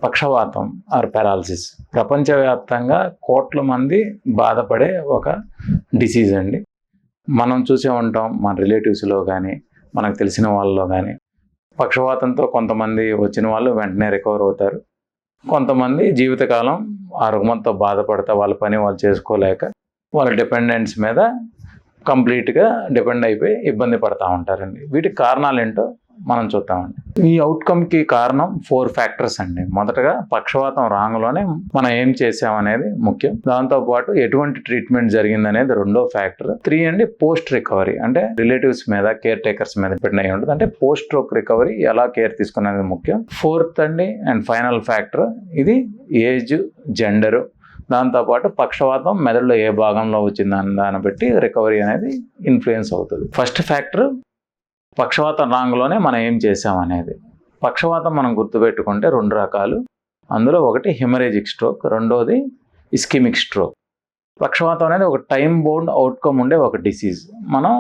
పక్షవాతం are paralysis ప్రపంచవ్యాప్తంగా కోట్ల మంది బాధపడే ఒక డిసీజ్ అండి. మనం చూసే ఉంటాం మన రిలేటివ్స్లో కానీ మనకు తెలిసిన వాళ్ళలో కానీ పక్షవాతంతో కొంతమంది వచ్చిన వాళ్ళు వెంటనే రికవర్ అవుతారు. కొంతమంది జీవితకాలం ఆ రుగ్మతతో బాధపడతా వాళ్ళ పని వాళ్ళు చేసుకోలేక వాళ్ళ డిపెండెంట్స్ మీద కంప్లీట్గా డిపెండ్ అయిపోయి ఇబ్బంది పడతా ఉంటారండి. వీటికి కారణాలు ఏంటో మనం చూద్దామండి. ఈ అవుట్కమ్కి కారణం 4 ఫ్యాక్టర్స్ అండి. మొదటగా పక్షవాతం రాంగ్లోనే మనం ఏం చేసామనేది ముఖ్యం. దాంతోపాటు ఎటువంటి ట్రీట్మెంట్ జరిగిందనేది రెండో ఫ్యాక్టర్. 3 అండి పోస్ట్ రికవరీ, అంటే రిలేటివ్స్ మీద కేర్ టేకర్స్ మీద డిపెండ్ అయి ఉంటుంది. అంటే పోస్ట్ స్ట్రోక్ రికవరీ ఎలా కేర్ తీసుకునేది ముఖ్యం. 4th అండి అండ్ ఫైనల్ ఫ్యాక్టర్ ఇది ఏజ్, జెండరు, దాంతోపాటు పక్షవాతం మెదడులో ఏ భాగంలో వచ్చిందని దాన్ని బట్టి రికవరీ అనేది ఇన్ఫ్లుయెన్స్ అవుతుంది. ఫస్ట్ ఫ్యాక్టర్ పక్షవాతం రాంగ్లోనే మనం ఏం చేసామనేది. పక్షవాతం మనం గుర్తుపెట్టుకుంటే 2 రకాలు. అందులో ఒకటి హెమరేజిక్ స్ట్రోక్, రెండోది ఇస్కిమిక్ స్ట్రోక్. పక్షవాతం అనేది ఒక టైం బౌండ్ అవుట్కమ్ ఉండే ఒక డిసీజ్. మనం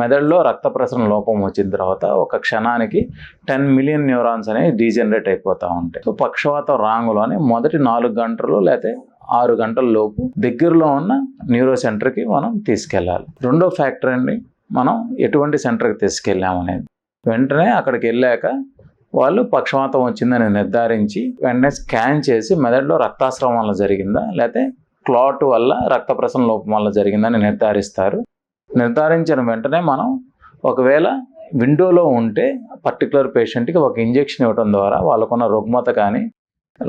మెదడులో రక్త ప్రసరణ లోపం వచ్చిన తర్వాత ఒక క్షణానికి 10 మిలియన్ న్యూరాన్స్ అనేవి డీజనరేట్ అయిపోతూ ఉంటాయి. సో పక్షవాతం రాంగ్లోనే మొదటి 4 గంటలు లేకపోతే 6 గంటల లోపు దగ్గరలో ఉన్న న్యూరో సెంటర్కి మనం తీసుకెళ్ళాలి. రెండో ఫ్యాక్టర్ అండి, మనం ఎటువంటి సెంటర్కి తీసుకెళ్ళామనేది. వెంటనే అక్కడికి వెళ్ళాక వాళ్ళు పక్షవాతం వచ్చిందని నిర్ధారించి వెంటనే స్కాన్ చేసి మెదడులో రక్తాస్రావం వల్ల జరిగిందా లేకపోతే క్లాట్ వల్ల రక్త ప్రసరణ లోపం వల్ల జరిగిందని నిర్ధారిస్తారు. నిర్ధారించిన వెంటనే మనం ఒకవేళ విండోలో ఉంటే పర్టికులర్ పేషెంట్కి ఒక ఇంజెక్షన్ ఇవ్వడం ద్వారా వాళ్ళకున్న రుగ్మత కానీ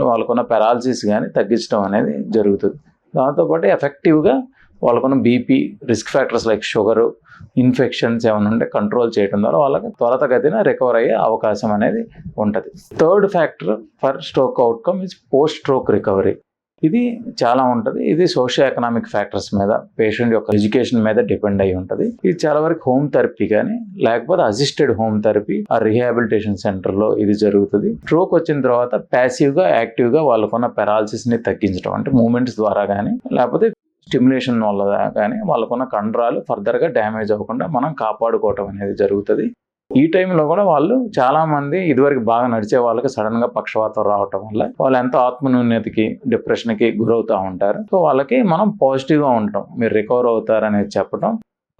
వాళ్ళకున్న పారాలసిస్ కానీ తగ్గించడం అనేది జరుగుతుంది. దాంతోపాటు ఎఫెక్టివ్గా వాళ్ళకున్న BP, risk factors like sugar, infections ఏమైనా ఉంటే కంట్రోల్ చేయడం ద్వారా వాళ్ళకి త్వరితగతిన రికవర్ అయ్యే అవకాశం అనేది ఉంటుంది. Third factor for stroke outcome is post stroke recovery. ఇది చాలా ఉంటుంది. ఇది సోషియో ఎకనామిక్ ఫ్యాక్టర్స్ మీద, పేషెంట్ యొక్క ఎడ్యుకేషన్ మీద డిపెండ్ అయి ఉంటుంది. ఇది చాలా వరకు హోమ్ థెరపీ కానీ లేకపోతే అసిస్టెడ్ హోమ్ థెరపీ ఆ రిహాబిలిటేషన్ సెంటర్లో ఇది జరుగుతుంది. స్ట్రోక్ వచ్చిన తర్వాత ప్యాసివ్గా, యాక్టివ్గా వాళ్ళకున్న పారాలసిస్ని తగ్గించడం, అంటే మూమెంట్స్ ద్వారా కానీ లేకపోతే స్టిమ్యులేషన్ వల్ల కానీ వాళ్ళకున్న కండరాలు ఫర్దర్గా డ్యామేజ్ అవ్వకుండా మనం కాపాడుకోవటం అనేది జరుగుతుంది. ఈ టైంలో కూడా వాళ్ళు చాలామంది ఇదివరకు బాగా నడిచే వాళ్ళకి సడన్గా పక్షవాతం రావటం వల్ల వాళ్ళు ఎంతో ఆత్మన్యూన్యతకి, డిప్రెషన్కి గురవుతూ ఉంటారు. సో వాళ్ళకి మనం పాజిటివ్గా ఉంటాం, మీరు రికవర్ అవుతారనేది చెప్పడం,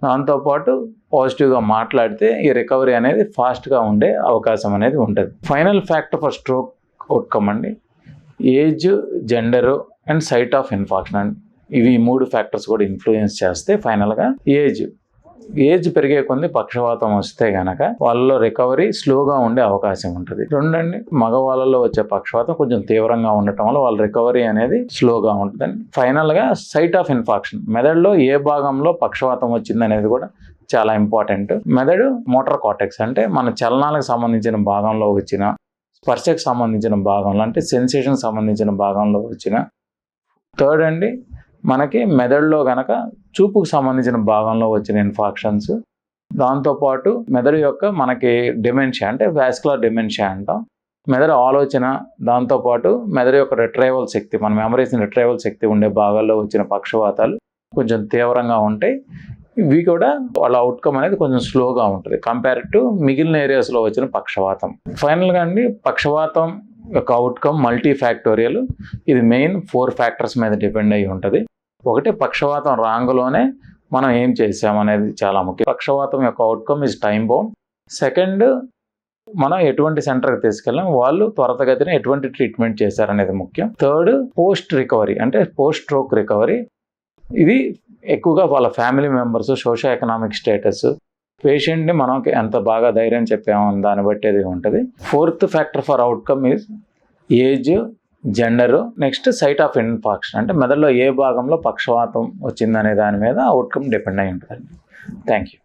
దాంతోపాటు పాజిటివ్గా మాట్లాడితే ఈ రికవరీ అనేది ఫాస్ట్గా ఉండే అవకాశం అనేది ఉంటుంది. Final factor for stroke outcome అండి age, gender and site of infarction అండి. ఇవి 3 ఫ్యాక్టర్స్ కూడా ఇన్ఫ్లుయెన్స్ చేస్తే ఫైనల్గా ఏజ్ పెరిగే కొద్ది పక్షవాతం వస్తే గనక వాళ్ళలో రికవరీ స్లోగా ఉండే అవకాశం ఉంటుంది. రెండండి, మగవాళ్ళలో వచ్చే పక్షవాతం కొంచెం తీవ్రంగా ఉండటం వల్ల వాళ్ళ రికవరీ అనేది స్లోగా ఉంటుంది. ఫైనల్గా సైట్ ఆఫ్ ఇన్ఫాక్షన్, మెదడులో ఏ భాగంలో పక్షవాతం వచ్చింది అనేది కూడా చాలా ఇంపార్టెంట్. మెదడు మోటార్ కార్టెక్స్, అంటే మన చలనాలకు సంబంధించిన భాగంలో వచ్చిన, స్పర్శకు సంబంధించిన భాగంలో అంటే సెన్సేషన్ సంబంధించిన భాగంలో వచ్చిన. థర్డ్ అండి, మనకి మెదడులో కనుక చూపుకు సంబంధించిన భాగంలో వచ్చిన ఇన్ఫాక్షన్స్. దాంతోపాటు మెదడు యొక్క మనకి డిమెన్షియా, అంటే వాస్కులర్ డిమెన్షియా అంటాం, మెదడు ఆలోచన, దాంతోపాటు మెదడు యొక్క రిట్రైవల్ శక్తి, మన మెమరీస్ని రిట్రైవల్ శక్తి ఉండే భాగాల్లో వచ్చిన పక్షవాతాలు కొంచెం తీవ్రంగా ఉంటాయి. ఇవి కూడా వాళ్ళ అవుట్కమ్ అనేది కొంచెం స్లోగా ఉంటుంది కంపేర్ టు మిగిలిన ఏరియాస్లో వచ్చిన పక్షవాతం. ఫైనల్గా అండి, పక్షవాతం యొక్క అవుట్కమ్ మల్టీ ఫ్యాక్టోరియల్. ఇది మెయిన్ 4 ఫ్యాక్టర్స్ మీద డిపెండ్ అయి ఉంటుంది. ఒకటి, పక్షవాతం రాంగ్లోనే మనం ఏం చేసామనేది చాలా ముఖ్యం. పక్షవాతం యొక్క outcome is time bound. Second, మనం ఎటువంటి సెంటర్కి తీసుకెళ్ళాం, వాళ్ళు త్వరితగతిన ఎటువంటి ట్రీట్మెంట్ చేశారనేది ముఖ్యం. థర్డ్, పోస్ట్ రికవరీ, అంటే పోస్ట్ స్ట్రోక్ రికవరీ. ఇది ఎక్కువగా వాళ్ళ family members, socio economic status, పేషెంట్ని మనం ఎంత బాగా ధైర్యం చెప్పామని దాన్ని బట్టి అది ఉంటుంది. 4th factor for outcome is age, gender, next site of infection, అంటే మెదడులో ఏ భాగంలో పక్షవాతం వచ్చిందనే దాని మీద అవుట్కమ్ డిపెండ్ అయి ఉంటుంది. Thank you.